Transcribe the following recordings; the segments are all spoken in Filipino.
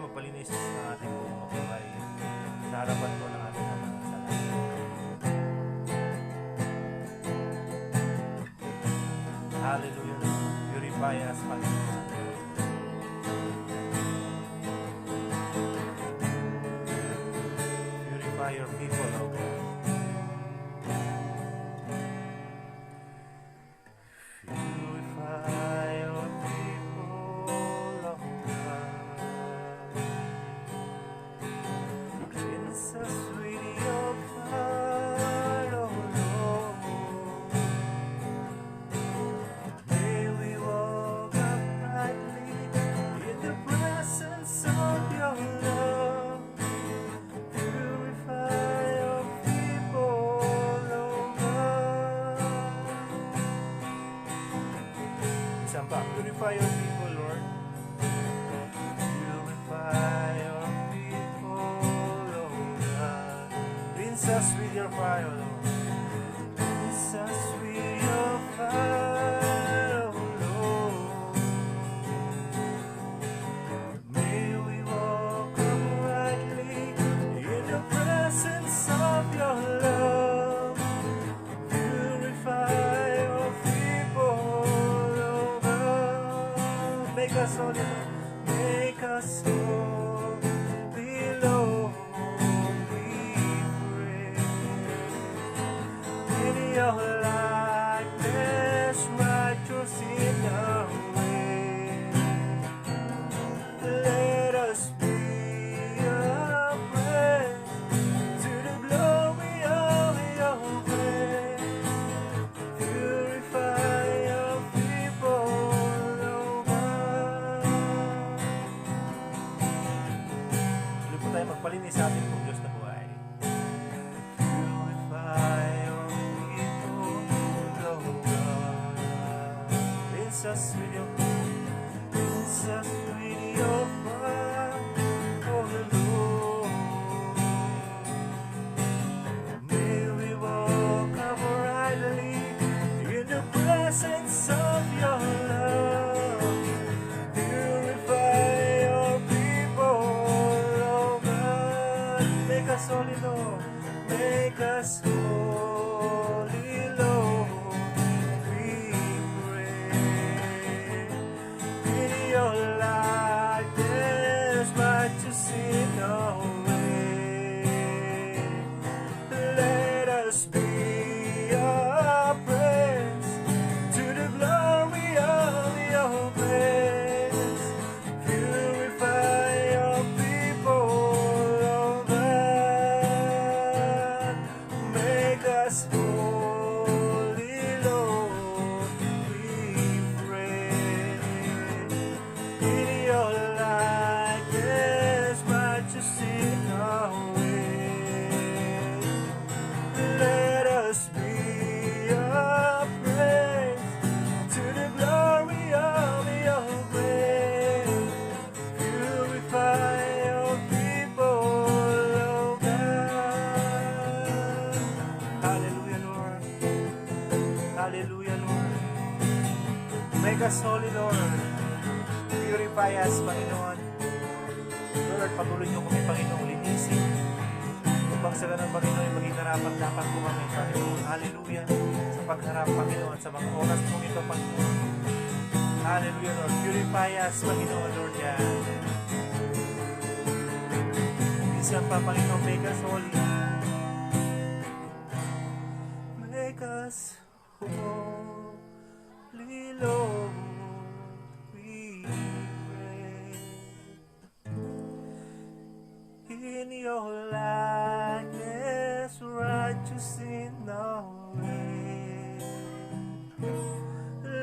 magpalinis ng ating buong buhay sa harapan po ng ating Ama sa langit. Hallelujah. Purify us, Panginoon. Purify your people, O God. Purify your people, Lord. Purify your people, oh God. Rinse us with your fire, Lord. Rinse us with your fire, oh Lord. May we walk uprightly in the presence of your love. Purify your people. Make us holy, make us holy, Lord, we pray. In your likeness, righteous in your way. Let us be a praise to the glory of your grace. Purify your people. Magpalinis sa ating pong Diyos na buhay. Purify your people, Lord God. Rinse us with your fire, oh Lord. May we walk uprightly in the presence of your love. Purify your people. Make us holy, Lord. Make us holy, Lord. We pray. In your likeness, righteous in your way. Let us be a praise to the glory of your grace. Purify your people. Holy Lord, we pray. In your likeness, righteous in our way. Let us be a praise to the glory of your grace. Purify your people, oh God. Hallelujah, Lord. Hallelujah, Lord. Make us holy, Lord. Purify us, Panginoon. Lord, patuloy niyo kami, Panginoon, linisin upang kabagsagan ng Panginoon ay maging karapat dapat po kami, Panginoon. Hallelujah. Sa pagharap, Panginoon, sa mga oras po ito, Panginoon. Hallelujah, Lord. Purify us, Panginoon, Lord, yan. Minsan pa, Panginoon, make us holy. Make us holy, Lord. We pray. In your likeness, righteous in our way.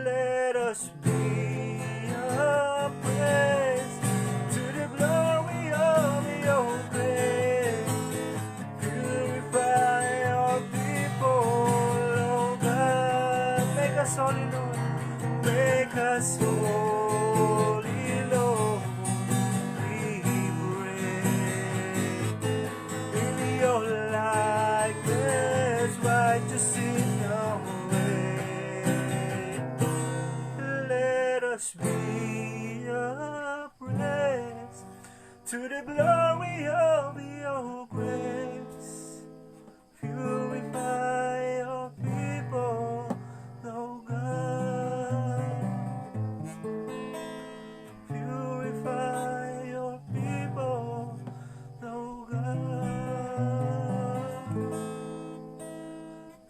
Let us be a praise to the glory of your grace. Purify your people, oh God. Make us holy, Lord. Make us holy, Lord. We pray. In your likeness, righteous in your way. Let us be a praise to the glory of your grace. Purify your people, oh God. Purify your people, oh God.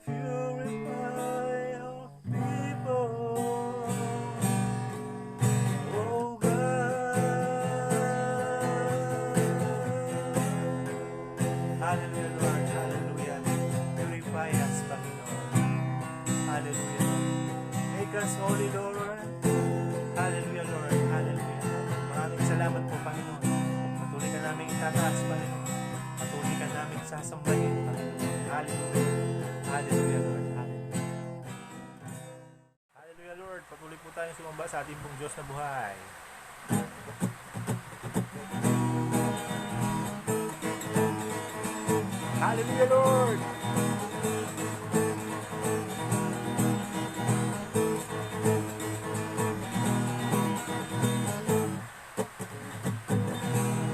Purify your people, oh God. Hallelujah, Lord. Hallelujah. Purify us, Panginoon. Hallelujah, Lord. Make us holy, Lord. Hallelujah, Lord. Hallelujah. Maraming salamat po, Panginoon. Patuloy ka namin itataas, Panginoon. Patuloy ka namin sasambahin, Panginoon. Hallelujah. Hallelujah, Lord. Hallelujah. Hallelujah, Lord. Patuloy po tayong sumamba sa ating pong Diyos na buhay. Hallelujah, Lord.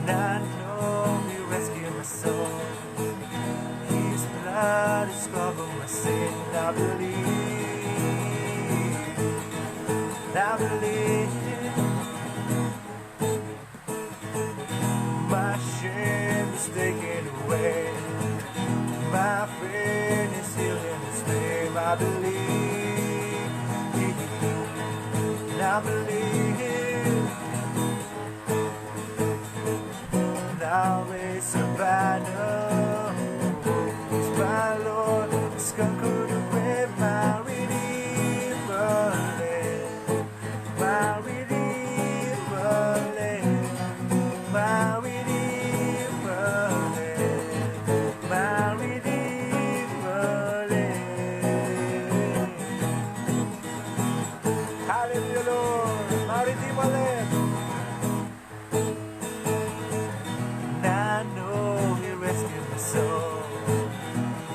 I know He rescued my soul. His blood has covered my sin. I believe. I believe. My shame is taken away. My friend is healed in His name. I believe. I believe. Now raise a banner. My Lord has conquered the grave. My Redeemer lives. My Redeemer lives. My Redeemer lives. My Redeemer lives. Hallelujah, Lord. My Redeemer lives. I know He rescued my soul.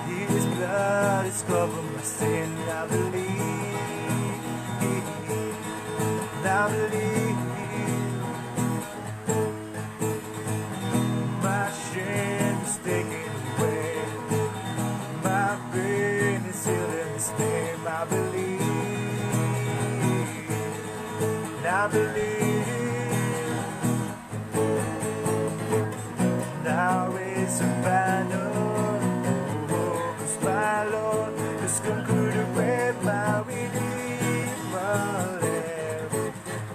His blood has covered my sin. I believe. I believe. My shame is taken away. My pain is healed in His name. I believe. I believe. Now is a banner, oh, 'cause my Lord has conquered the grave. My Redeemer lives.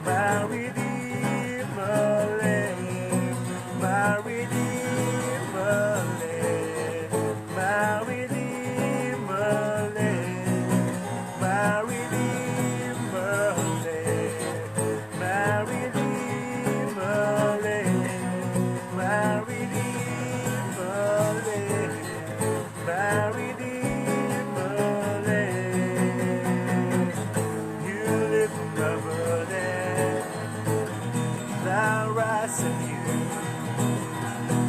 My Redeemer lives. My Redeemer lives. My Redeemer lives. My Redeemer lives. My Redeemer lives. My Redeemer lives. My Redeemer lives. You lift my burden. Thou rise in you,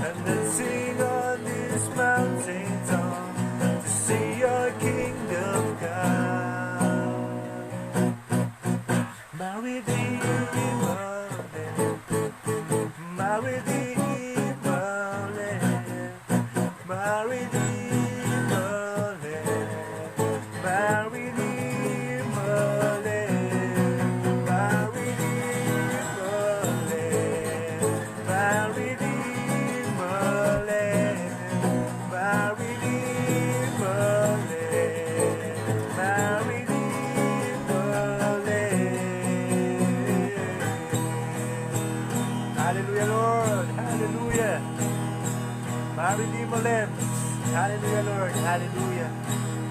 and then sing on this mountain top to see your kingdom come. My Redeemer lives. My Redeemer lives. My Redeemer Hallelujah, Lord. Hallelujah.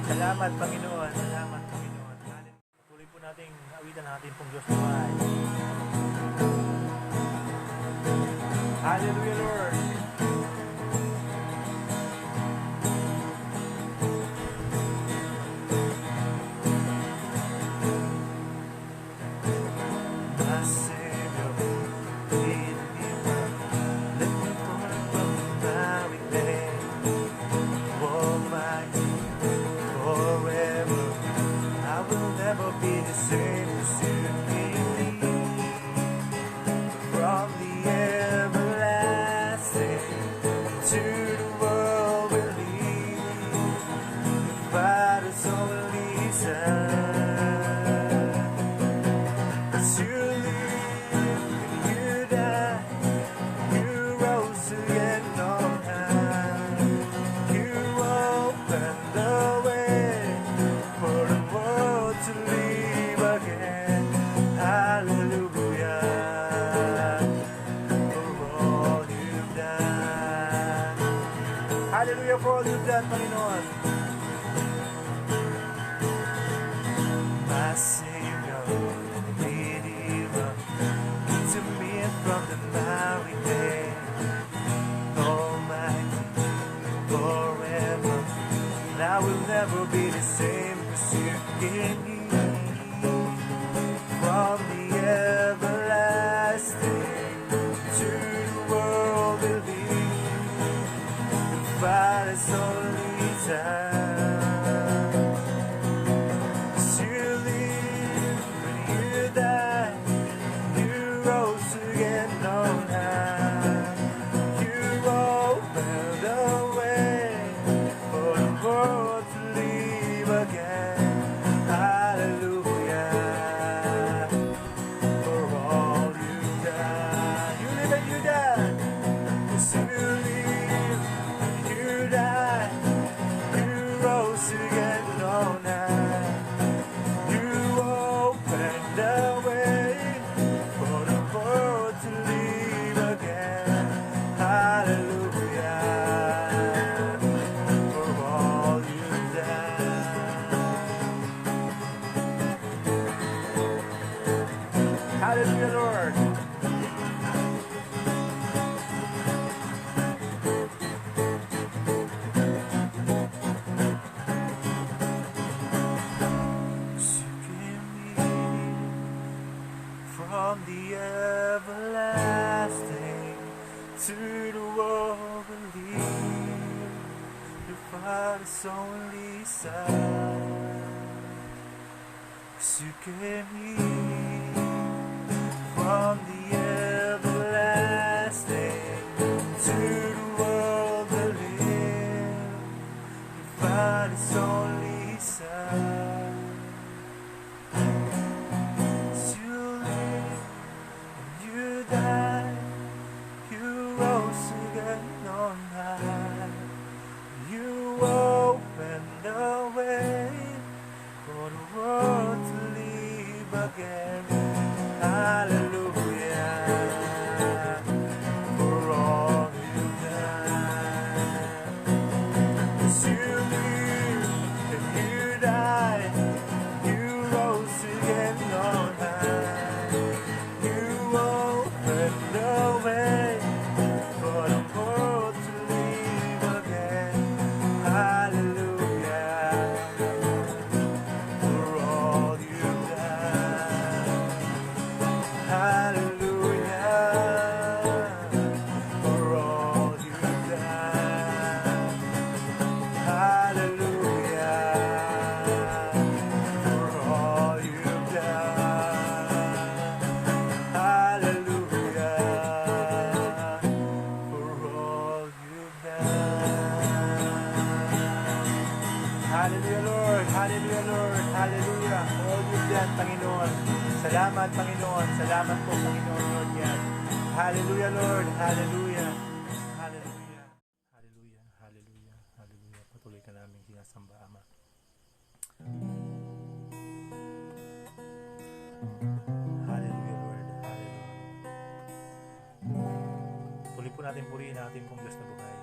Salamat, Panginoon. Salamat, Panginoon. Hallelujah. Tuloy po nating awitan natin pong Diyos na buhay. Hallelujah, Lord. My Savior, lead me well. Let me turn from my way. Almighty, forever, I will never be the same as you gave me. From the everlasting to the world will lead, by the only Son. As you live and you die, you rose again on high. You opened the way for the world to live again. Hallelujah, for all you've done. Hallelujah for all you've done, Panginoon. My Savior, Redeemer, to me from the miry clay. Almighty, forever, and I will never be the same, 'cause you gave me. From the everlasting to the world believe, the Father's only Son. As you live and you die, you rose again on high. You opened the way for the world to live again. Hallelujah, for all you've done. You live and you die. Yes, you live and you die. You rose again on high. You opened the way for the world to live again. Hallelujah, for all you've done. Hallelujah, Lord. You gave me from the everlasting to the world believe, the Father's only Son. 'Cause you gave me from the everlasting to the world believe, the Father's only Son. As you live and you die, you rose again on high. You opened the way for the world to live again. Hallelujah, for all you've done. As you live and you die, you rose again on high. You opened the way for the world to live again. Hallelujah, for all you've done. Hallelujah, for all you've done. Hallelujah, for all you've done. Hallelujah, for all you've done. Hallelujah, Lord. Hallelujah, Lord. Hallelujah. For all you've done, Panginoon. Salamat, Panginoon. Salamat po, Panginoon, Lord yan. Hallelujah, Lord. Hallelujah. Hallelujah. Hallelujah. Hallelujah. Hallelujah. Patuloy ka namin sinasamba, Ama. Hallelujah, Lord. Hallelujah. Tuloy po natin purihin natin pong Diyos na buhay.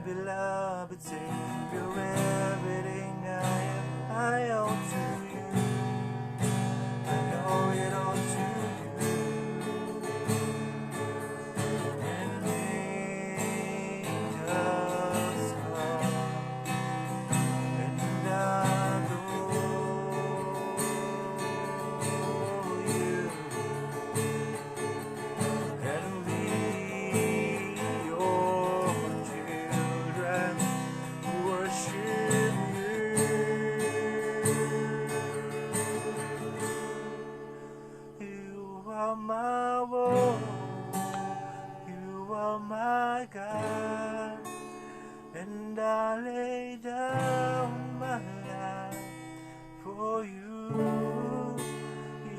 beloved Savior, everything I owe to you. I owe it all to you. And angels come and adore you. And we, your children, worship you. You are my world, you are my God, and I lay down my life for you.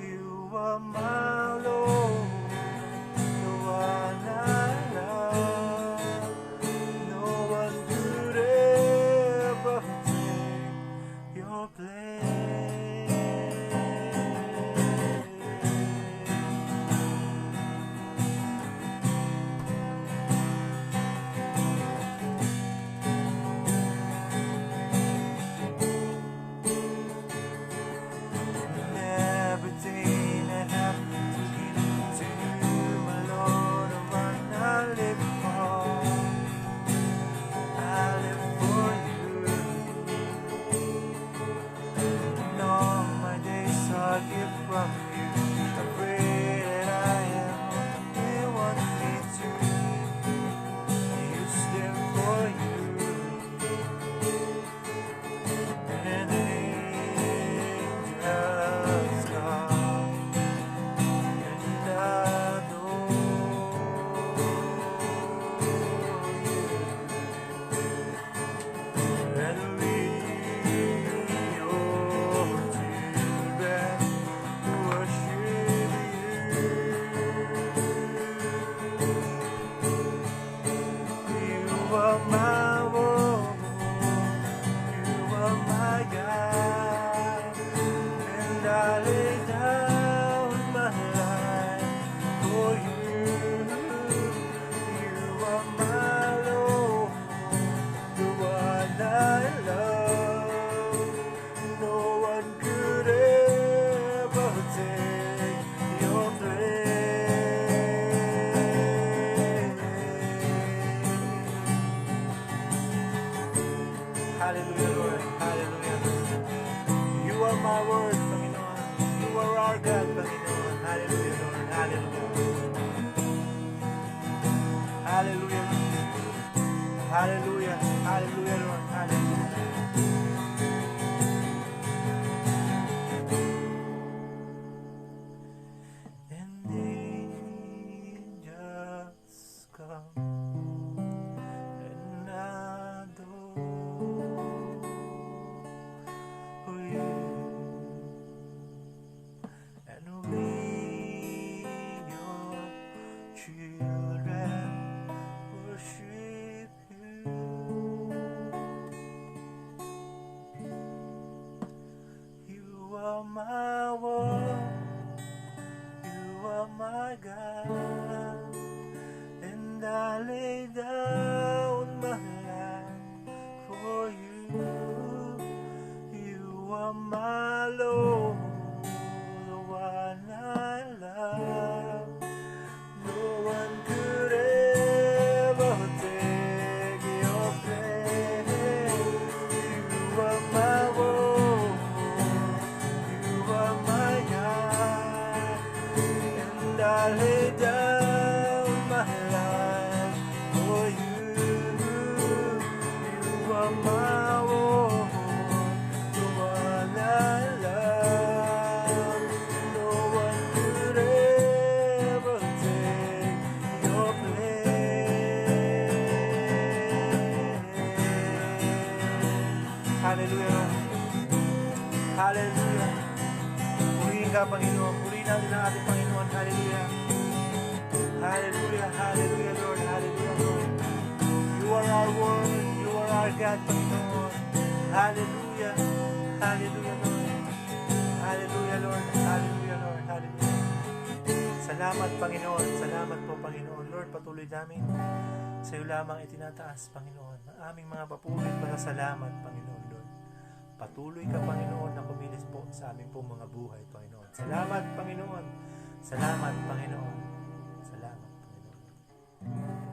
You are my Lord, the one I love. No one could ever take your place. And everything I have to give to you, my Lord, the one I live for. I live for you. And all my days I give from you. I pray that I am what you want me to. Use them for you. And angels come and adore you. And we, your children, worship you. You are my world, you are my God, and I lay down my life for you. You are my Lord, the one I love. No one could ever take your place. Hallelujah, Lord. Hallelujah. You are my word, Panginoon. You are our God, Panginoon. Hallelujah, Lord. Hallelujah. Hallelujah. Hallelujah. Hallelujah, Lord. Hallelujah. And angels come and adore you. And we, your children, worship you. You are my world, you are my God, and I lay down my life for you. You are my Lord, the one I love. No one could ever take your place. You are my world, you are my God, and I lay down my life for you. You are my world, the one I love. No one could ever take your place. Hallelujah. Hallelujah. Purihin ka, Panginoon. Purihin natin ang ating Panginoon. Hallelujah. Hallelujah. Hallelujah, Lord. Hallelujah, Lord. You are our word. You are our God, Panginoon. Hallelujah. Hallelujah, Lord. Hallelujah, Lord. Hallelujah, Lord. Hallelujah. Salamat, Panginoon. Salamat po, Panginoon. Lord, patuloy namin Sa iyo lamang itinataas, Panginoon, ang aming mga papulit pasasalamat, Panginoon Lord. Patuloy ka, Panginoon, na kumilos po sa aming pong mga buhay, Panginoon. Salamat, Panginoon. Salamat, Panginoon. Salamat, Panginoon.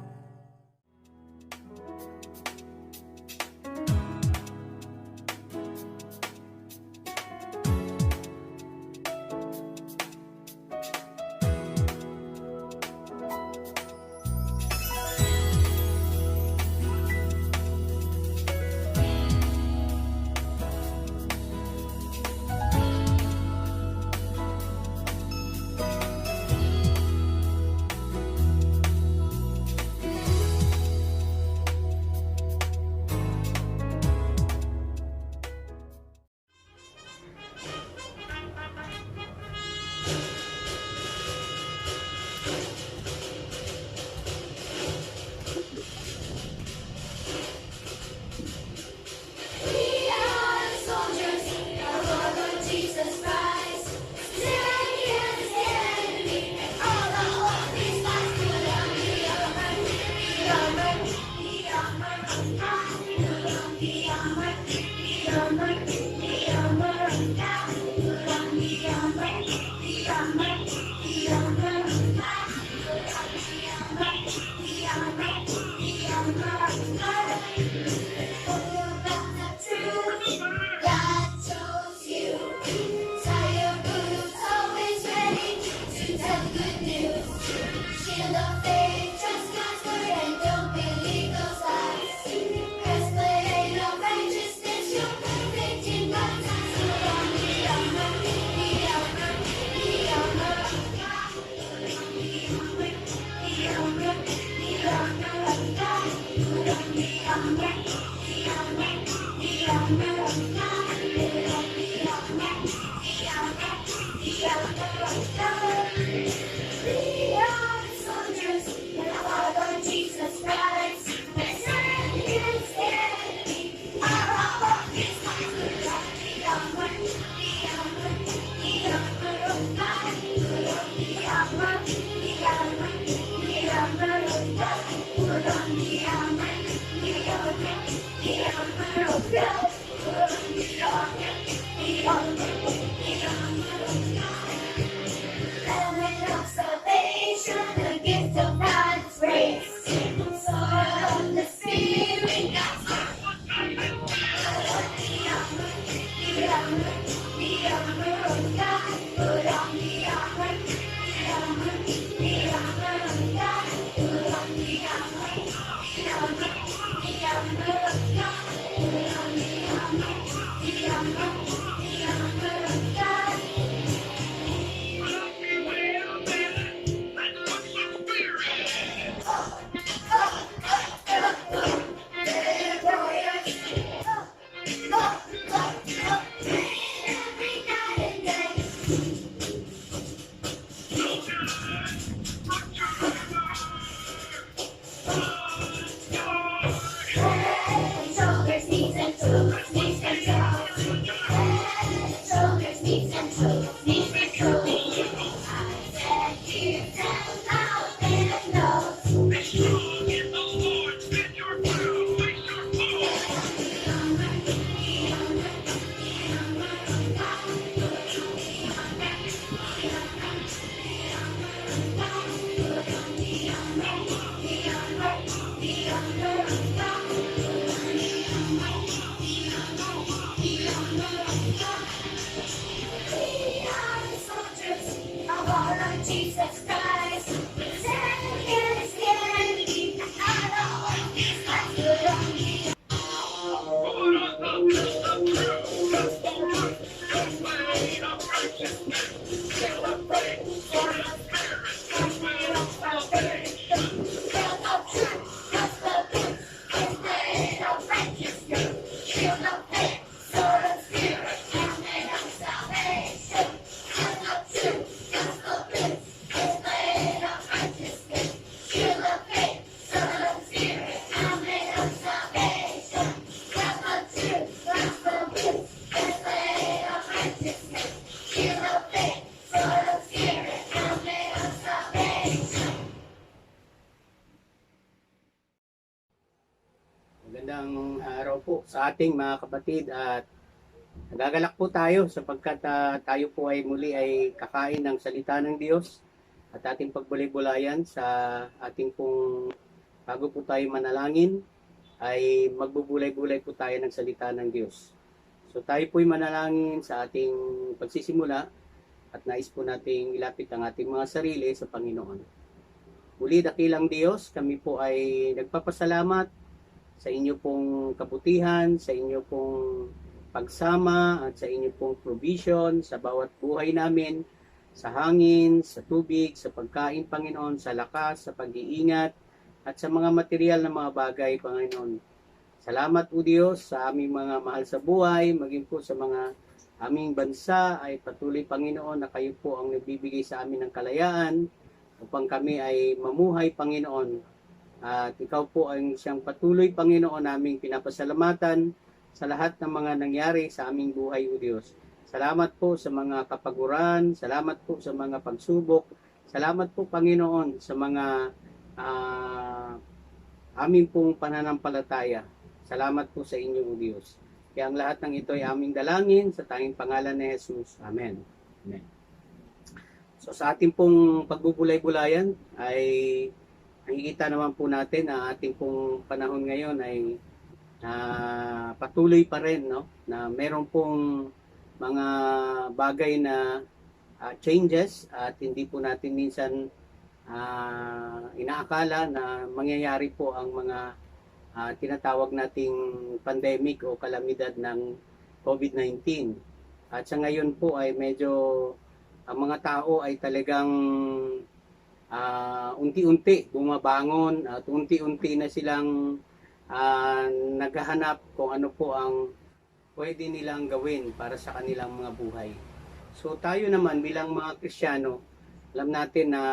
Yeah. magandang araw po sa ating mga kapatid at nagagalak po tayo sapagkat tayo po ay muli ay kakain ng salita ng Diyos at ating pagbulay-bulayan sa ating pong bago po tayo manalangin ay magbubulay-bulay po tayo ng salita ng Diyos. So tayo po ay manalangin sa ating pagsisimula at nais po nating ilapit ang ating mga sarili sa Panginoon. Muli dakilang Diyos, kami po ay nagpapasalamat sa inyo pong kabutihan, sa inyo pong pagsama at sa inyo pong provision sa bawat buhay namin, sa hangin, sa tubig, sa pagkain, Panginoon, sa lakas, sa pag-iingat at sa mga material na mga bagay, Panginoon. Salamat po Diyos sa aming mga mahal sa buhay, maging po sa mga aming bansa ay patuloy, Panginoon, na kayo po ang nagbibigay sa amin ng kalayaan upang kami ay mamuhay, Panginoon. At ikaw po ang siyang patuloy, Panginoon, naming pinapasalamatan sa lahat ng mga nangyari sa aming buhay, O Diyos. Salamat po sa mga kapaguran, salamat po sa mga pagsubok, salamat po, Panginoon, sa mga aming pong pananampalataya. Salamat po sa inyo, O Diyos. Kaya ang lahat ng ito ay aming dalangin sa tanging pangalan ni Jesus. Amen. Amen. So sa ating pong pagbubulay-bulayan ay nakikita naman po natin na ating pong panahon ngayon ay patuloy pa rin, no? Na meron pong mga bagay na changes at hindi po natin minsan inaakala na mangyayari po ang mga tinatawag nating pandemic o kalamidad ng COVID-19. At sa ngayon po ay medyo ang mga tao ay talagang unti-unti bumabangon at unti-unti na silang naghahanap kung ano po ang pwede nilang gawin para sa kanilang mga buhay. So tayo naman bilang mga Kristiyano, alam natin na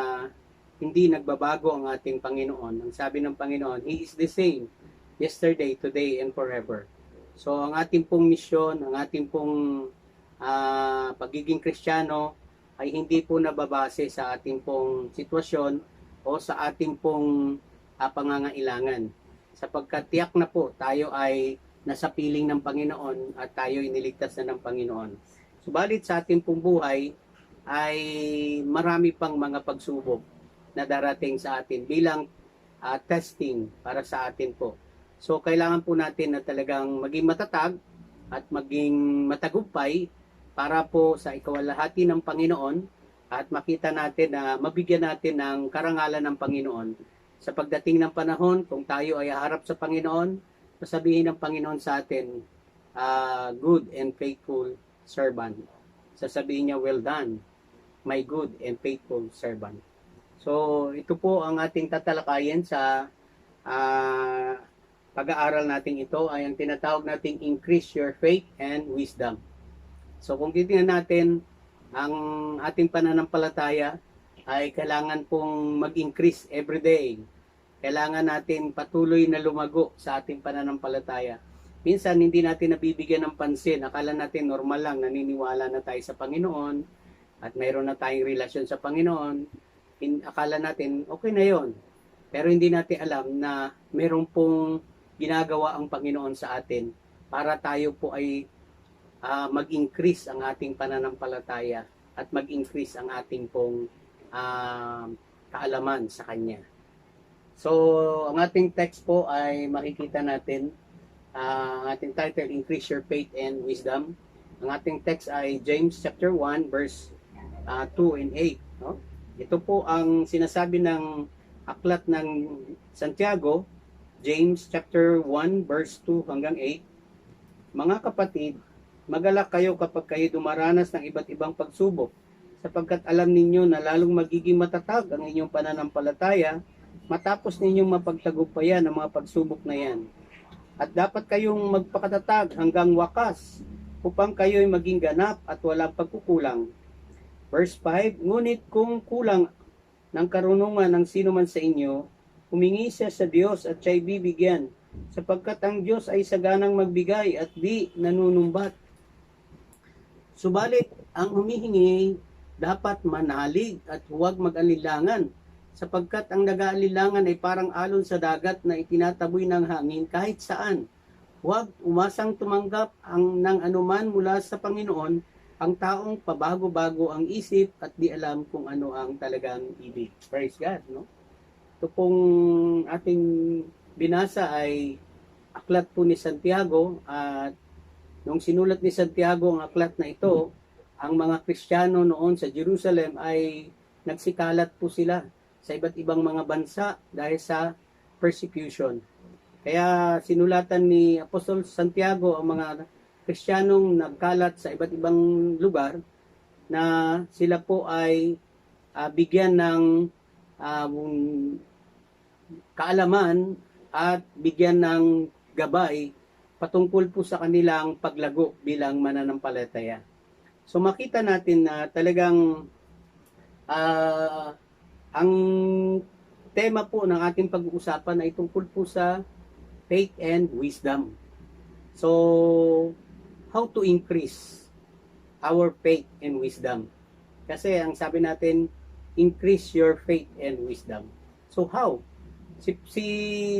hindi nagbabago ang ating Panginoon. Ang sabi ng Panginoon, He is the same yesterday, today, and forever. So ang ating pong misyon, ang ating pong pagiging Kristiyano ay hindi po nababase sa ating pong sitwasyon o sa ating pong pangangailangan. Sapagkat tiyak na po tayo ay nasa piling ng Panginoon at tayo ay niligtas na ng Panginoon. Subalit sa ating pong buhay ay marami pang mga pagsubok na darating sa atin bilang testing para sa atin po. So kailangan po natin na talagang maging matatag at maging matagumpay para po sa ikawalahati ng Panginoon at makita natin na mabigyan natin ng karangalan ng Panginoon. Sa pagdating ng panahon, kung tayo ay harap sa Panginoon, sasabihin ng Panginoon sa atin, good and faithful servant. Sasabihin niya, well done, my good and faithful servant. So, ito po ang ating tatalakayin sa pag-aaral natin ito ay ang tinatawag nating increase your faith and wisdom. So kung titingnan natin, ang ating pananampalataya ay kailangan pong mag-increase every day. Kailangan natin patuloy na lumago sa ating pananampalataya. Minsan hindi natin nabibigyan ng pansin. Akala natin normal lang, naniniwala na tayo sa Panginoon at mayroon na tayong relasyon sa Panginoon. Akala natin okay na yon. Pero hindi natin alam na mayroon pong ginagawa ang Panginoon sa atin para tayo po ay mag-increase ang ating pananampalataya at mag-increase ang ating pong kaalaman sa Kanya. So, ang ating text po ay makikita natin, ang ating title, Increase Your Faith and Wisdom. Ang ating text ay James chapter 1, verse 2 and 8. No? Ito po ang sinasabi ng aklat ng Santiago, James chapter 1, verse 2 hanggang 8. Mga kapatid, magalak kayo kapag kayo dumaranas ng iba't ibang pagsubok, sapagkat alam ninyo na lalong magiging matatag ang inyong pananampalataya matapos ninyong mapagtagumpayan ang mga pagsubok na yan. At dapat kayong magpakatatag hanggang wakas upang kayo'y maging ganap at walang pagkukulang. Verse 5, ngunit kung kulang ng karunungan ng sino man sa inyo, humingi siya sa Diyos at siya'y bibigyan, sapagkat ang Diyos ay saganang magbigay at di nanunumbat. Subalit, ang humihingi dapat manalig at huwag mag-alilangan sapagkat ang nag-aalilangan ay parang alon sa dagat na itinataboy ng hangin kahit saan. Huwag umasang tumanggap ng anuman mula sa Panginoon ang taong pabago-bago ang isip at di alam kung ano ang talagang ibig. Praise God, no? Ito pong ating binasa ay aklat po ni Santiago, at nung sinulat ni Santiago ang aklat na ito, ang mga Kristiyano noon sa Jerusalem ay nagsikalat po sila sa iba't ibang mga bansa dahil sa persecution. Kaya sinulatan ni Apostol Santiago ang mga Kristiyanong nagkalat sa iba't ibang lugar na sila po ay bigyan ng kaalaman at bigyan ng gabay patungkol po sa kanilang paglago bilang mananampalataya. So makita natin na talagang ang tema po ng ating pag-uusapan ay tungkol po sa faith and wisdom. So, how to increase our faith and wisdom? Kasi ang sabi natin, increase your faith and wisdom. So, how? Si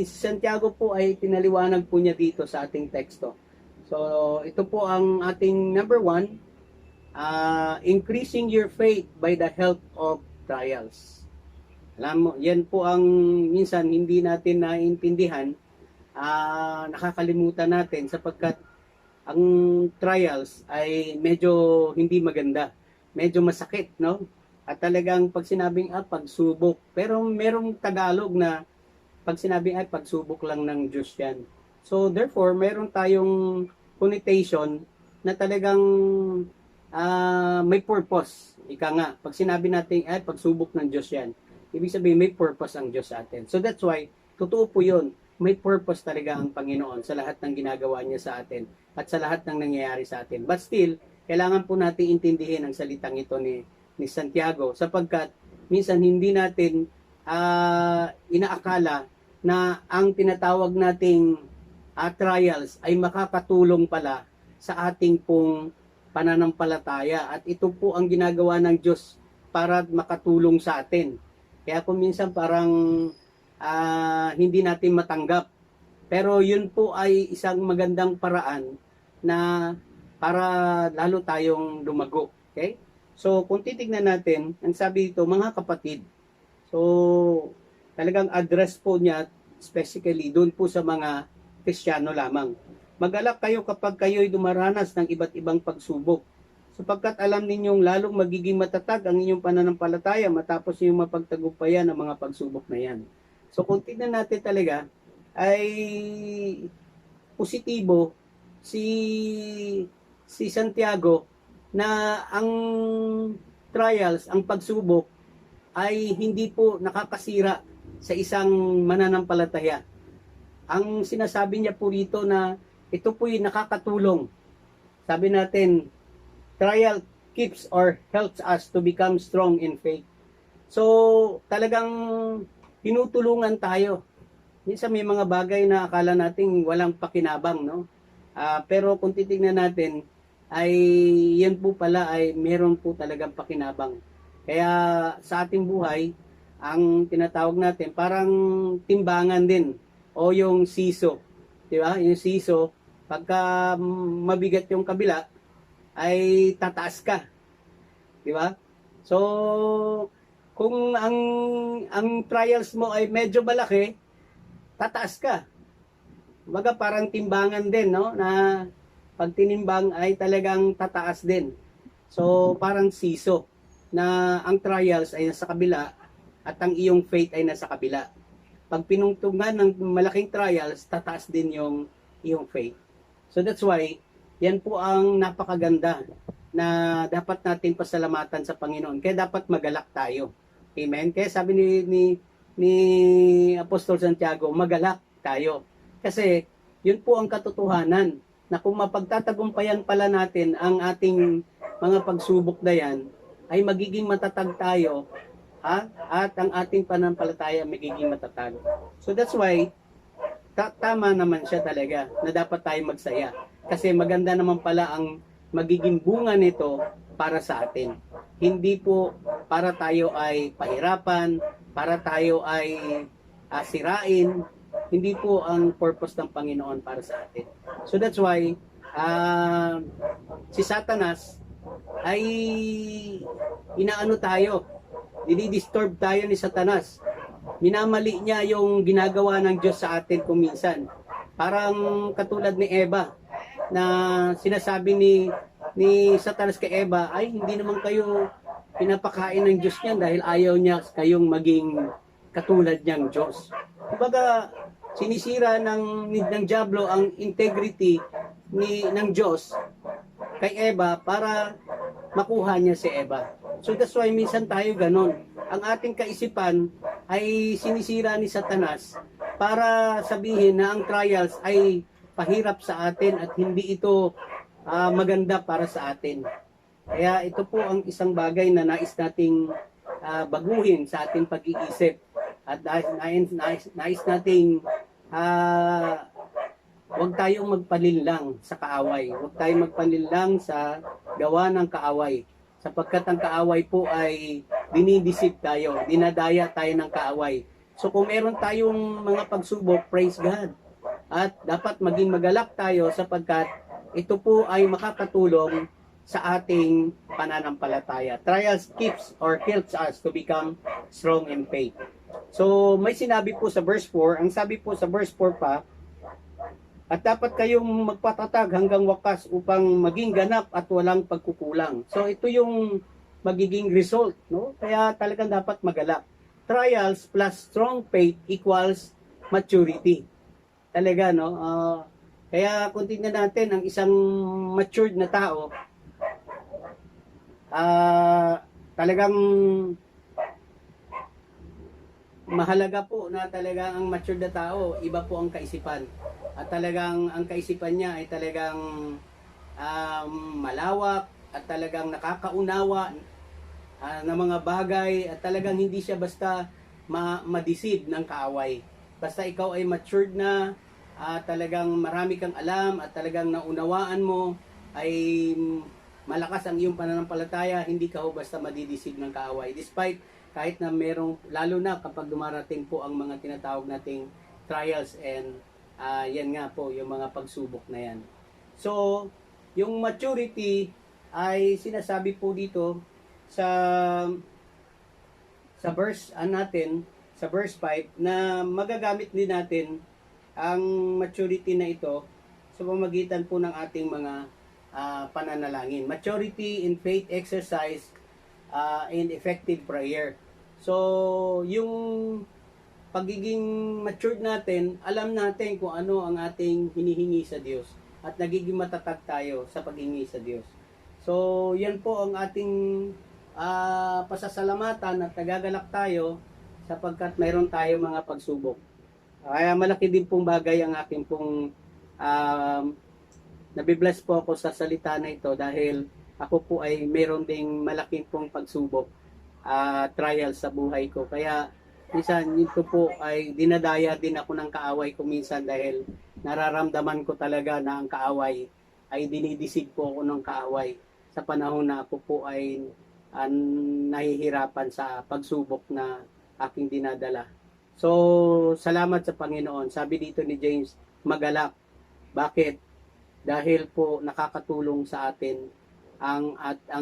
Santiago po ay pinaliwanag po niya dito sa ating teksto. So, ito po ang ating number 1, increasing your faith by the help of trials. Alam mo, yan po ang minsan hindi natin naiintindihan, nakakalimutan natin sapagkat ang trials ay medyo hindi maganda, medyo masakit, no? At talagang pag sinabing pagsubok, pero merong Tagalog na pag sinabing pagsubok lang ng Diyos yan. So therefore, meron tayong connotation na talagang may purpose. Ika nga, pag sinabi natin pagsubok ng Diyos yan, ibig sabihin may purpose ang Diyos sa atin. So that's why, totoo po yun, may purpose talaga ang Panginoon sa lahat ng ginagawa niya sa atin at sa lahat ng nangyayari sa atin. But still, kailangan po natin intindihin ang salitang ito ni Santiago sapagkat minsan hindi natin inaakala na ang tinatawag nating trials ay makakatulong pala sa ating pong pananampalataya. At ito po ang ginagawa ng Diyos para makatulong sa atin. Kaya kung minsan parang hindi natin matanggap. Pero yun po ay isang magandang paraan na para lalo tayong lumago. Okay? So kung titignan natin, ang sabi dito, mga kapatid, so talagang address po niya specifically doon po sa mga Kristiyano lamang. Mag-alak kayo kapag kayo'y dumaranas ng iba't ibang pagsubok, sapagkat alam ninyong lalong magiging matatag ang inyong pananampalataya matapos inyong mapagtagumpayan ang mga pagsubok na yan. So kung tignan natin talaga, ay positibo si Santiago na ang trials, ang pagsubok, ay hindi po nakakasira sa isang mananampalataya. Ang sinasabi niya po rito na ito po'y nakakatulong. Sabi natin, trial keeps or helps us to become strong in faith. So, talagang tinutulungan tayo. Minsan may mga bagay na akala nating walang pakinabang, no? Pero kung titignan natin, ay yan po pala ay meron po talagang pakinabang. Kaya sa ating buhay, ang tinatawag natin parang timbangan din o yung siso. Di ba? Yung siso, pagka mabigat yung kabila, ay tataas ka. Di ba? So, kung ang trials mo ay medyo malaki, tataas ka. Baga parang timbangan din, no? Na pag tinimbang ay talagang tataas din. So, parang siso na ang trials ay nasa kabila at ang iyong faith ay nasa kabila. Pag pinungtungan ng malaking trials, tataas din yung iyong faith. So that's why, yan po ang napakaganda na dapat natin pasalamatan sa Panginoon. Kaya dapat magalak tayo. Amen? Kaya sabi ni Apostol Santiago, magalak tayo. Kasi yun po ang katotohanan na kung mapagtatagumpayan pala natin ang ating mga pagsubok na yan, ay magiging matatag tayo, at ang ating pananampalataya magiging matatag. So that's why, tama naman siya talaga na dapat tayo magsaya. Kasi maganda naman pala ang magiging bunga nito para sa atin. Hindi po para tayo ay pahirapan, para tayo ay sirain. Hindi po ang purpose ng Panginoon para sa atin. So that's why si Satanas ay inaano tayo, dinidisturb tayo ni Satanas. Minamali niya yung ginagawa ng Diyos sa atin kung minsan. Parang katulad ni Eva na sinasabi ni Satanas kay Eva, ay hindi naman kayo pinapakain ng Diyos niyan dahil ayaw niya kayong maging katulad niyang Diyos. Kumbaga, sinisira ng Diablo ang integrity ng Diyos kay Eva para makuha niya si Eva. So that's why minsan tayo ganon. Ang ating kaisipan ay sinisira ni Satanas para sabihin na ang trials ay pahirap sa atin at hindi ito maganda para sa atin. Kaya ito po ang isang bagay na nais nating baguhin sa ating pag-iisip. At nais nating huwag tayong magpalinlang sa kaaway. Huwag tayong magpalinlang sa gawa ng kaaway. Sapagkat ang kaaway po ay dinidisip tayo, dinadaya tayo ng kaaway. So kung meron tayong mga pagsubok, praise God. At dapat maging magalak tayo sapagkat ito po ay makakatulong sa ating pananampalataya. Trials keeps or helps us to become strong in faith. So may sinabi po sa verse 4, ang sabi po sa verse 4 pa, at dapat kayong magpatatag hanggang wakas upang maging ganap at walang pagkukulang. So ito yung magiging result, no? Kaya talagang dapat magalak. Trials plus strong faith equals maturity. Talaga, no? Kaya kung tingnan natin ang isang matured na tao, talagang mahalaga po na talagang ang matured na tao, iba po ang kaisipan. At talagang ang kaisipan niya ay talagang malawak at talagang nakakaunawa ng mga bagay at talagang hindi siya basta ma-deceive ng kaaway. Basta ikaw ay matured na, talagang marami kang alam at talagang naunawaan mo, ay malakas ang iyong pananampalataya, hindi ka basta madideceive ng kaaway. Despite kahit na merong, lalo na kapag dumarating po ang mga tinatawag nating trials and yan nga po, yung mga pagsubok na yan. So, yung maturity ay sinasabi po dito sa verse natin, sa verse 5, na magagamit din natin ang maturity na ito sa pamamagitan po ng ating mga pananalangin. Maturity in faith exercise and effective prayer. So, yung pagiging matured natin, alam natin kung ano ang ating hinihingi sa Diyos at nagiging matatag tayo sa paghingi sa Diyos. So, yan po ang ating pasasalamatan at nagagalak tayo sapagkat mayroon tayo mga pagsubok. Kaya malaki din pong bagay ang aking pong nabibless po ako sa salita na ito dahil ako po ay mayroon ding malaking pong pagsubok, trial sa buhay ko. Kaya minsan ito po ay dinadaya din ako ng kaaway ko minsan dahil nararamdaman ko talaga na ang kaaway ay dinidisig po ako ng kaaway sa panahon na ako po ay nahihirapan sa pagsubok na aking dinadala. So, salamat sa Panginoon. Sabi dito ni James, magalak. Bakit? Dahil po nakakatulong sa atin ang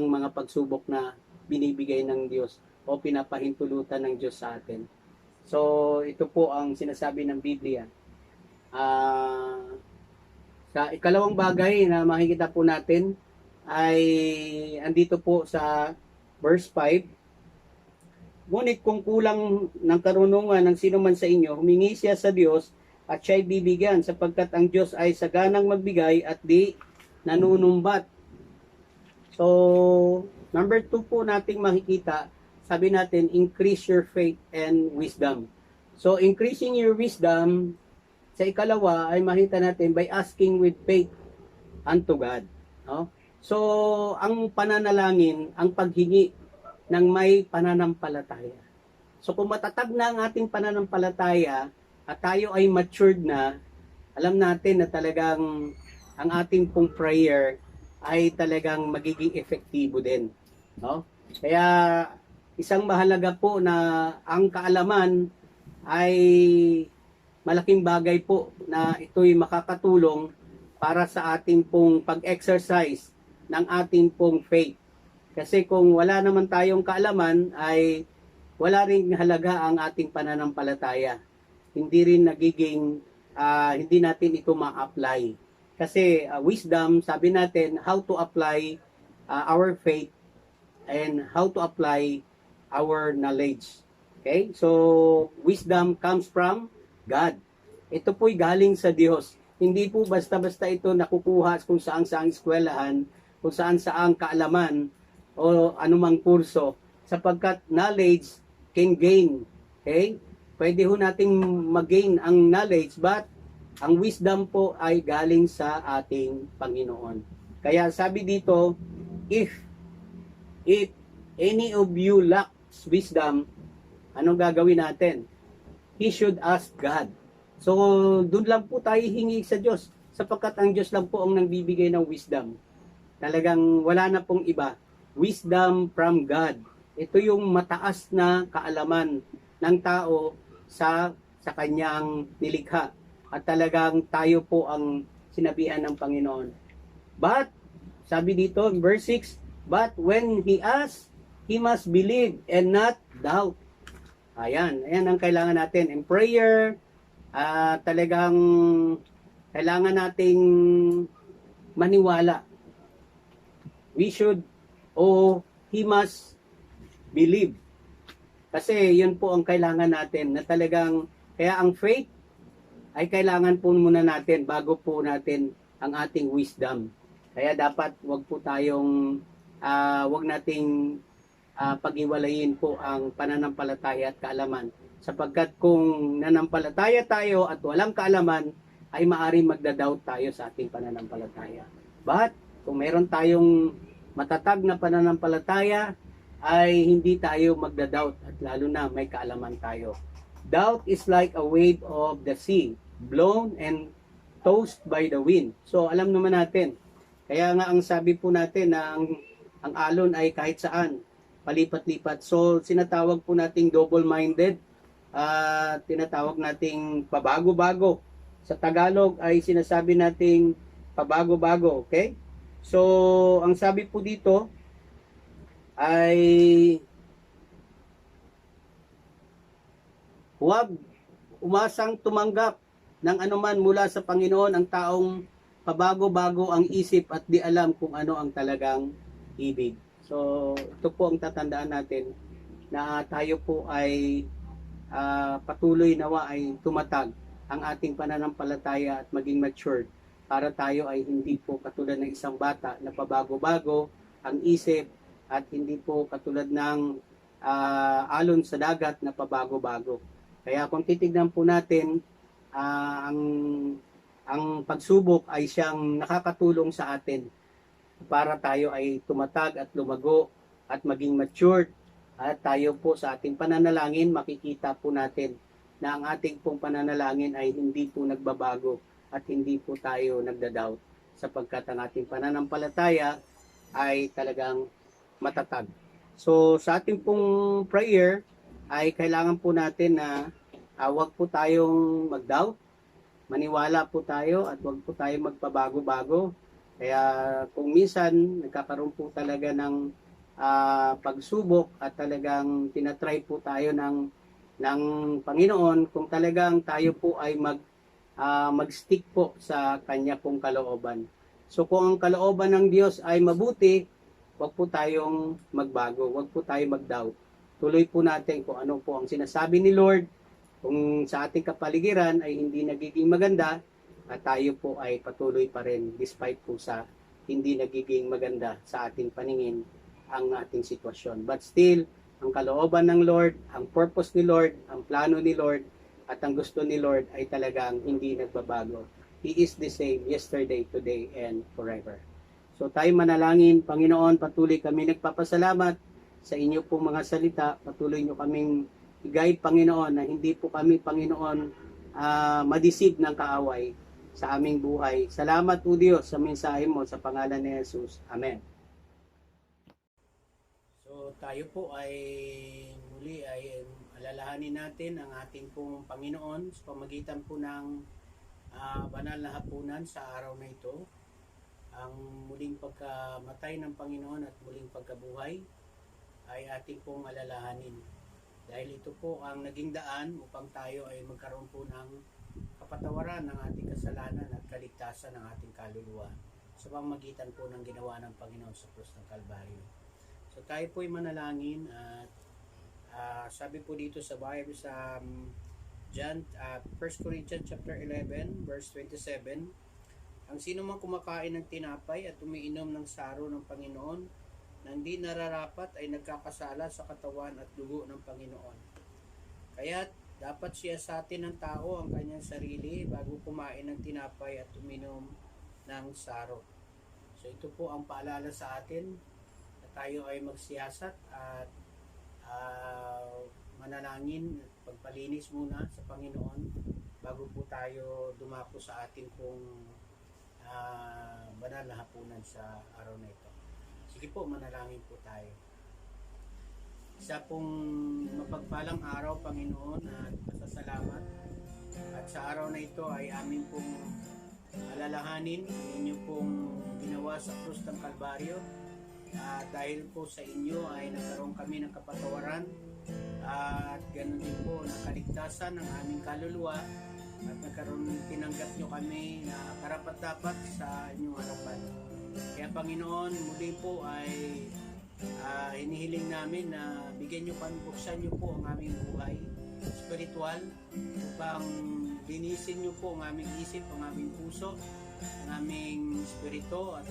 mga pagsubok na binibigay ng Diyos o pinapahintulutan ng Diyos sa atin. So, ito po ang sinasabi ng Biblia. Sa ikalawang bagay na makikita po natin ay andito po sa verse 5. Ngunit kung kulang ng karunungan ng sino man sa inyo, humingi siya sa Diyos at siya'y bibigyan sapagkat ang Diyos ay saganang magbigay at di nanunumbat. So, number 2 po nating makikita, sabi natin, increase your faith and wisdom. So, increasing your wisdom, sa ikalawa ay makita natin by asking with faith unto God. No? So, ang pananalangin, ang paghingi ng may pananampalataya. So, kung matatag na ang ating pananampalataya at tayo ay matured na, alam natin na talagang ang ating pong prayer ay talagang magiging efektibo din. No? Kaya, isang mahalaga po na ang kaalaman ay malaking bagay po na ito'y makakatulong para sa ating pong pag-exercise ng ating pong faith. Kasi kung wala naman tayong kaalaman ay wala ring halaga ang ating pananampalataya. Hindi rin nagiging, hindi natin ito ma-apply. Kasi wisdom, sabi natin, how to apply our faith and how to apply our knowledge. Okay? So, wisdom comes from God. Ito po'y galing sa Diyos. Hindi po basta-basta ito nakukuha kung saan-saang eskwelahan, kung saan-saang kaalaman, o anumang kurso, sapagkat knowledge can gain. Okay? Pwede ho nating mag-gain ang knowledge, but ang wisdom po ay galing sa ating Panginoon. Kaya sabi dito, if any of you lacks wisdom, anong gagawin natin? He should ask God. So, doon lang po tayo hingi sa Diyos, sapagkat ang Diyos lang po ang nagbibigay ng wisdom. Talagang wala na pong iba. Wisdom from God. Ito yung mataas na kaalaman ng tao sa kanyang nilikha. At talagang tayo po ang sinabihan ng Panginoon. But, sabi dito, verse 6, but when he asks, he must believe and not doubt. Ayan ang kailangan natin. In prayer, talagang kailangan nating maniwala. We should, he must believe. Kasi yun po ang kailangan natin na talagang, kaya ang faith ay kailangan po muna natin bago po natin ang ating wisdom. Kaya dapat wag po tayong, wag nating pag-iwalayin po ang pananampalataya at kaalaman. Sapagkat kung nanampalataya tayo at walang kaalaman, ay maaaring magda-doubt tayo sa ating pananampalataya. But kung meron tayong matatag na pananampalataya, ay hindi tayo magda-doubt at lalo na may kaalaman tayo. Doubt is like a wave of the sea, blown and tossed by the wind. So alam naman natin, kaya nga ang sabi po natin na ang alon ay kahit saan, palipat-lipat. So sinatawag po nating double-minded, tinatawag nating pabago-bago. Sa Tagalog ay sinasabi nating pabago-bago, okay? So ang sabi po dito ay huwag umasang tumanggap ng anuman mula sa Panginoon ang taong pabago-bago ang isip at di alam kung ano ang talagang ibig. So, ito po ang tatandaan natin na tayo po ay patuloy nawa ay tumatag ang ating pananampalataya at maging matured para tayo ay hindi po katulad ng isang bata na pabago-bago ang isip at hindi po katulad ng alon sa dagat na pabago-bago. Kaya kung titignan po natin, ang pagsubok ay siyang nakakatulong sa atin para tayo ay tumatag at lumago at maging matured. At tayo po sa ating pananalangin, makikita po natin na ang ating pong pananalangin ay hindi po nagbabago at hindi po tayo nagda-doubt sapagkat ang ating pananampalataya ay talagang matatag. So sa ating pong prayer ay kailangan po natin na huwag po tayong mag-doubt, maniwala po tayo at huwag po tayong magpabago-bago. Kaya kung minsan nagkakaroon po talaga ng pagsubok at talagang tinatry po tayo ng Panginoon, kung talagang tayo po ay mag-stick po sa kanya pong kalooban. So kung ang kalooban ng Diyos ay mabuti, wag po tayong magbago, wag po tayong mag-doubt. Tuloy po natin kung ano po ang sinasabi ni Lord. Kung sa ating kapaligiran ay hindi nagiging maganda, at tayo po ay patuloy pa rin despite po sa hindi nagiging maganda sa ating paningin ang ating sitwasyon. But still, ang kalooban ng Lord, ang purpose ni Lord, ang plano ni Lord, at ang gusto ni Lord ay talagang hindi nagbabago. He is the same yesterday, today, and forever. So tayo manalangin, Panginoon, patuloy kami nagpapasalamat sa inyo pong mga salita. Patuloy nyo kaming i-guide, Panginoon, na hindi po kami, Panginoon, madisig ng kaaway sa aming buhay. Salamat po Diyos sa mensahe mo sa pangalan ni Jesus. Amen. So tayo po ay muli ay alalahanin natin ang ating pong Panginoon sa pamagitan po ng banal na hapunan sa araw na ito. Ang muling pagkamatay ng Panginoon at muling pagkabuhay ay ating pong alalahanin. Dahil ito po ang naging daan upang tayo ay magkaroon po ng kapatawaran ng ating kasalanan at kaligtasan ng ating kaluluwa sa pamamagitan po ng ginawa ng Panginoon sa krus ng Kalbaryo. So tayo po ay manalangin at sabi po dito sa Bible sa John, 1 Corinthians chapter 11 verse 27, ang sino man kumakain ng tinapay at umiinom ng saro ng Panginoon na hindi nararapat ay nagkakasala sa katawan at dugo ng Panginoon. Kaya dapat siyasatin ng tao ang kanyang sarili bago kumain ng tinapay at uminom ng saro. So ito po ang paalala sa atin na tayo ay magsiyasat at manalangin, pagpalinis muna sa Panginoon bago po tayo dumako sa ating pong banal na hapunan sa araw na ito. Sige po, manalangin po tayo. Isa pong mapagpalang araw, Panginoon, at pasasalamat. At sa araw na ito ay amin pong alalahanin ang inyo pong ginawa sa krus ng Kalbaryo. Dahil po sa inyo ay nagkaroon kami ng kapatawaran at ganoon din po ng kaligtasan ng aming kaluluwa at nagkaroon tinanggap nyo kami na karapat-dapat sa inyong harapan. Kaya Panginoon, muli po ay hinihiling namin na bigyan nyo kami, buksan nyo po ang aming buhay spiritual upang linisin nyo po ang aming isip, ang aming puso, ang aming spirito at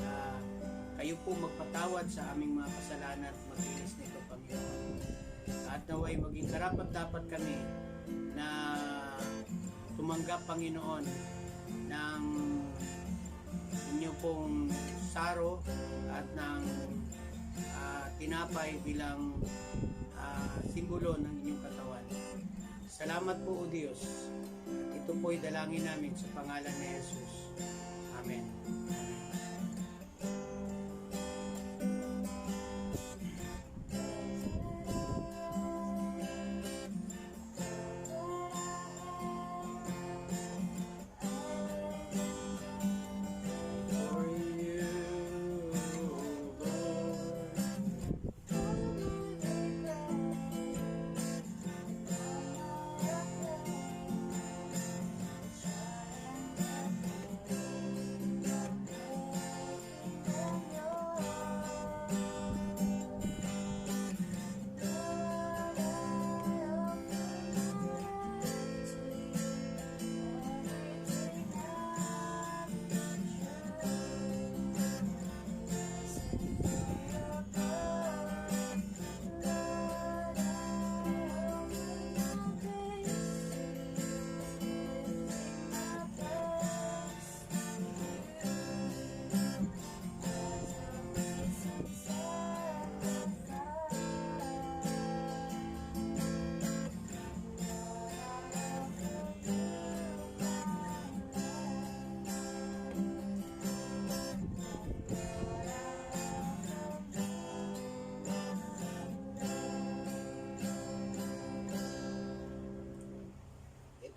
kayo po magpatawad sa aming mga kasalanan at maglinis nito, Panginoon. At naway maging karapat-dapat kami na tumanggap, Panginoon, ng inyo pong saro at ng tinapay bilang simbolo ng inyong katawan. Salamat po, O Diyos. At ito po ay dalangin namin sa pangalan ni Jesus. Amen.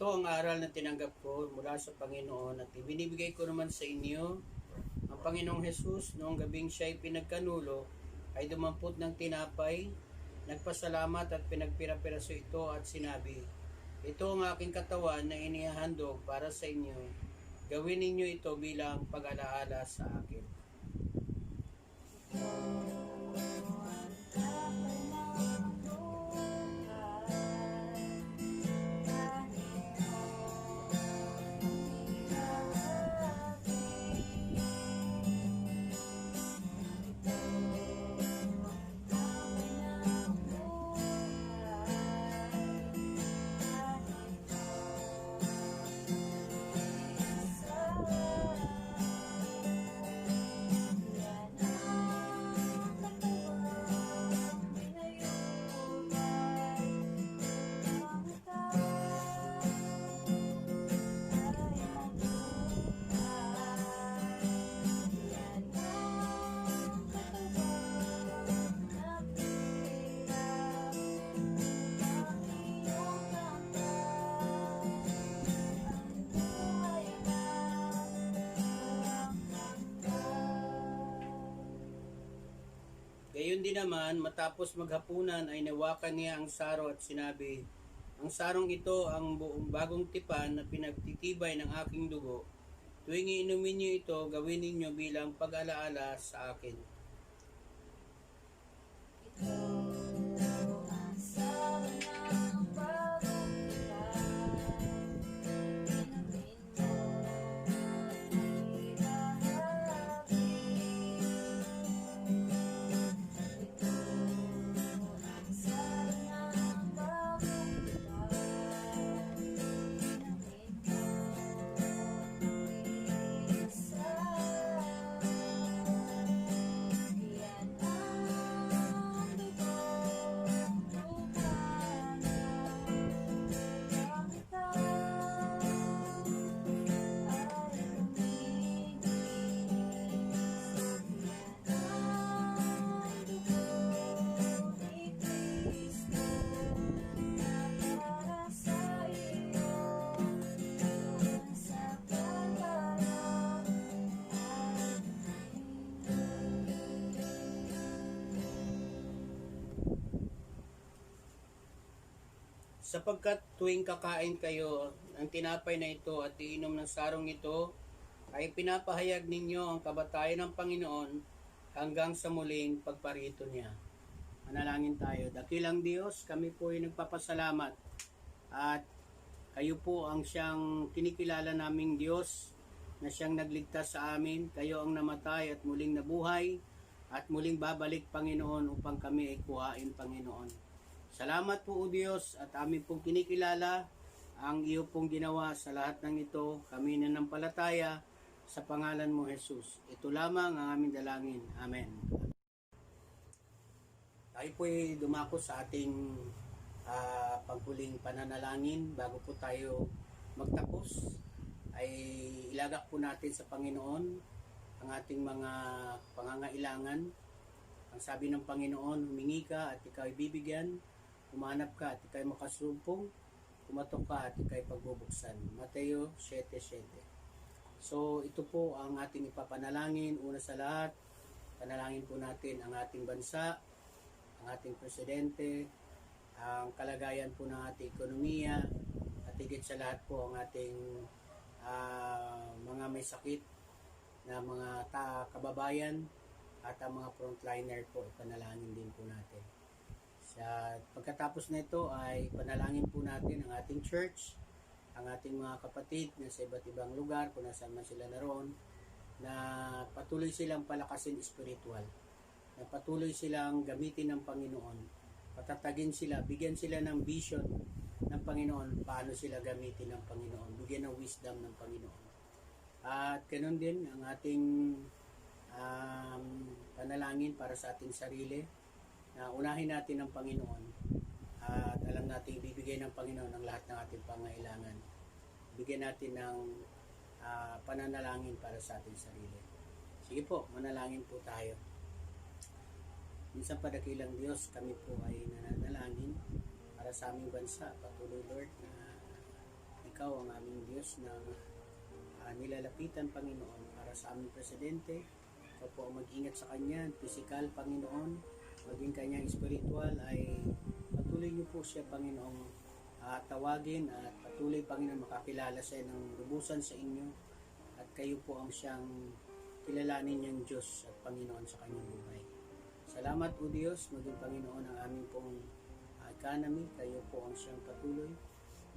Ito ang aral na tinanggap ko mula sa Panginoon at ibinibigay ko naman sa inyo. Ang Panginoong Jesus, noong gabing siya'y pinagkanulo, ay dumampot ng tinapay, nagpasalamat at pinagpira-piraso ito at sinabi, ito ang aking katawan na inihahandog para sa inyo. Gawin ninyo ito bilang pag-alaala sa akin. Gayon din naman, matapos maghapunan ay nawakan niya ang saro at sinabi, ang sarong ito ang buong bagong tipan na pinagtitibay ng aking dugo. Tuwing iinumin niyo ito, gawin ninyo bilang pag-alaala sa akin. Sapagkat tuwing kakain kayo ng tinapay na ito at iinom ng sarong ito, ay pinapahayag ninyo ang kabatayan ng Panginoon hanggang sa muling pagparito niya. Manalangin tayo. Dakilang Diyos, kami po ay nagpapasalamat at kayo po ang siyang kinikilala naming Diyos na siyang nagligtas sa amin. Kayo ang namatay at muling nabuhay at muling babalik, Panginoon, upang kami ay kuhain, Panginoon. Salamat po, O Diyos, at amin pong kinikilala ang iyo pong ginawa sa lahat ng ito. Kami nanampalataya sa pangalan mo, Jesus. Ito lamang ang aming dalangin. Amen. Tayo po ay dumako sa ating panghuling pananalangin. Bago po tayo magtapos, ay ilagak po natin sa Panginoon ang ating mga pangangailangan. Ang sabi ng Panginoon, humingi ka at ikaw ay bibigyan. Umanap ka at ikay makasumpong, kumatok ka at ikay pagbubuksan. Mateo 7:7. So ito po ang ating ipapanalangin. Una sa lahat, panalangin po natin ang ating bansa, ang ating presidente, ang kalagayan po ng ating ekonomiya, at higit sa lahat po ang ating mga may sakit na mga kababayan at ang mga frontliner po, ipanalangin din po natin. Pagkatapos na ito ay panalangin po natin ang ating church, ang ating mga kapatid na sa iba't ibang lugar, kung nasaan man sila naroon, na patuloy silang palakasin spiritual, na patuloy silang gamitin ng Panginoon, patatagin sila, bigyan sila ng vision ng Panginoon, paano sila gamitin ng Panginoon, bigyan ng wisdom ng Panginoon. At ganoon din ang ating panalangin para sa ating sarili, na unahin natin ang Panginoon at alam natin ibibigay ng Panginoon ang lahat ng ating pangailangan. Bigyan natin ng pananalangin para sa ating sarili. Sige po, manalangin po tayo. Minsan pa dakilang Diyos, kami po ay nananalangin para sa aming bansa. Patuloy, Lord, na ikaw ang aming Diyos na nilalapitan, Panginoon, para sa aming presidente. Ikaw po ang mag-ingat sa kanya, physical, Panginoon, maging kanyang spiritual, ay patuloy niyo po siya, Panginoong, tawagin at patuloy, Panginoon, makakilala siya ng lubusan sa inyo at kayo po ang siyang kilalanin niyang Diyos at Panginoon sa kanyang buhay. Salamat po, Diyos, maging Panginoon ang aming pong economy. Kayo po ang siyang patuloy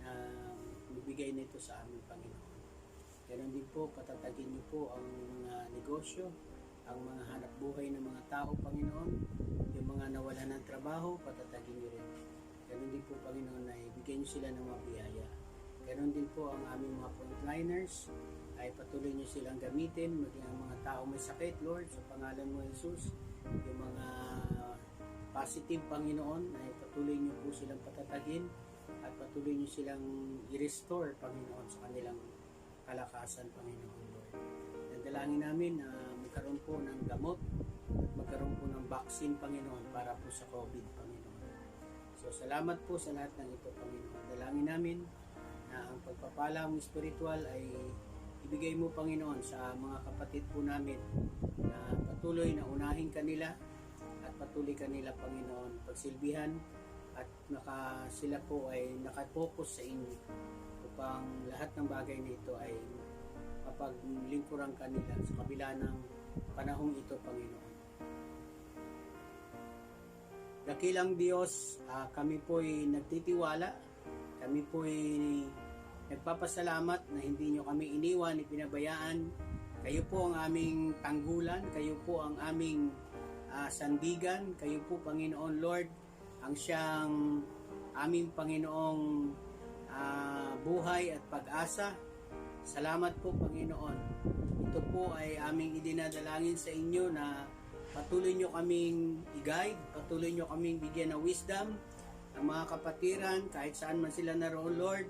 na bibigay nito sa aming Panginoon. Ganon din po, patatagin niyo po ang mga negosyo, ang mga hanap buhay ng mga tao, Panginoon, yung mga nawala ng trabaho, patatagin niyo rin. Ganon din po, Panginoon, na ibigay niyo sila ng mga biyaya. Ganon din po ang aming mga frontliners, ay patuloy niyo silang gamitin, maging ang mga tao may sakit, Lord, sa pangalan mo, Jesus. Yung mga positive, Panginoon, ay patuloy niyo po silang patatagin at patuloy niyo silang i-restore, Panginoon, sa kanilang kalakasan, Panginoon, Lord. Dalangin namin na magkaroon po ng gamot at magkaroon po ng vaccine, Panginoon, para po sa COVID, Panginoon. So, salamat po sa lahat ng ito, Panginoon. Dalangin namin na ang pagpapala mong spiritual ay ibigay mo, Panginoon, sa mga kapatid po namin na patuloy na unahin kanila at patuloy kanila, Panginoon, pagsilbihan at sila po ay nakapokus sa inyo upang lahat ng bagay nito ay mapaglingkuran kanila sa kabila ng panahong ito, Panginoon. Dakilang Diyos, kami po'y nagtitiwala, kami po'y nagpapasalamat na hindi nyo kami iniwan, ipinabayaan. Kayo po ang aming tanggulan, kayo po ang aming sandigan, kayo po, Panginoon Lord, ang siyang aming Panginoong buhay at pag-asa. Salamat po, Panginoon. Ito po ay aming idinadalangin sa inyo na patuloy nyo kaming i-guide, patuloy nyo kaming bigyan ng wisdom, ang mga kapatiran, kahit saan man sila naroon, Lord.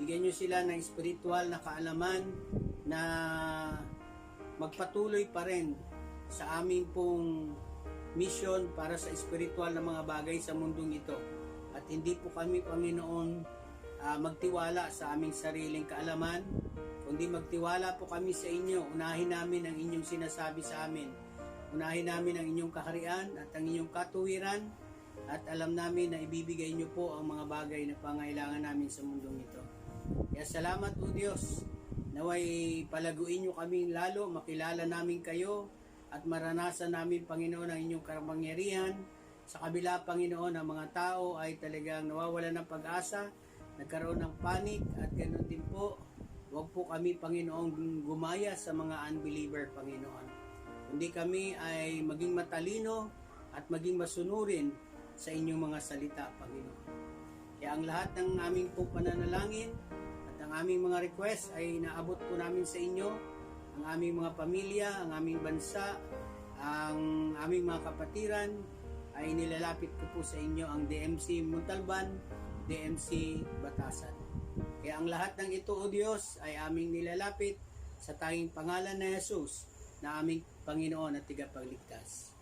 Bigyan nyo sila ng spiritual na kaalaman na magpatuloy pa rin sa aming pong mission para sa spiritual na mga bagay sa mundong ito. At hindi po kami, Panginoon, magtiwala sa aming sariling kaalaman, kundi magtiwala po kami sa inyo. Unahin namin ang inyong sinasabi sa amin. Unahin namin ang inyong kaharian at ang inyong katuwiran, at alam namin na ibibigay nyo po ang mga bagay na pangailangan namin sa mundong ito. Kaya salamat o Diyos, naway palaguin nyo kami lalo, makilala namin kayo at maranasan namin, Panginoon, ang inyong kapangyarihan. Sa kabila, Panginoon, ang mga tao ay talagang nawawala ng pag-asa, nagkaroon ng panic, at ganoon din po, huwag po kami, Panginoon, gumaya sa mga unbeliever, Panginoon. Kundi kami ay maging matalino at maging masunurin sa inyong mga salita, Panginoon. Kaya ang lahat ng aming po pananalangin at ang aming mga request ay naabot po namin sa inyo, ang aming mga pamilya, ang aming bansa, ang aming mga kapatiran, ay nilalapit ko po sa inyo ang DMC Montalban, DMC Batasan. Kaya ang lahat ng ito, O Diyos, ay aming nilalapit sa tanging pangalan na Jesus, na aming Panginoon at Tigapagligtas.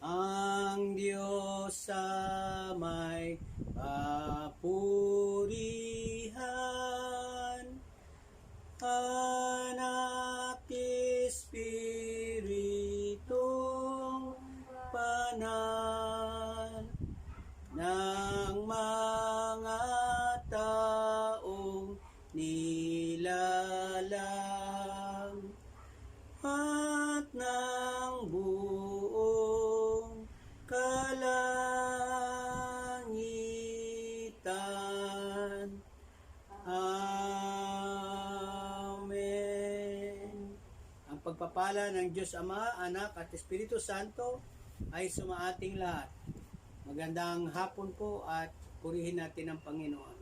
Ang Diyos sa may papurihan, Anak, Espiritu, Banal, ng mga taong nilalang at ng buong kalangitan. Amen. Ang pagpapala ng Diyos Ama, Anak at Espiritu Santo ay sumaating lahat. Magandang hapon po at purihin natin ang Panginoon.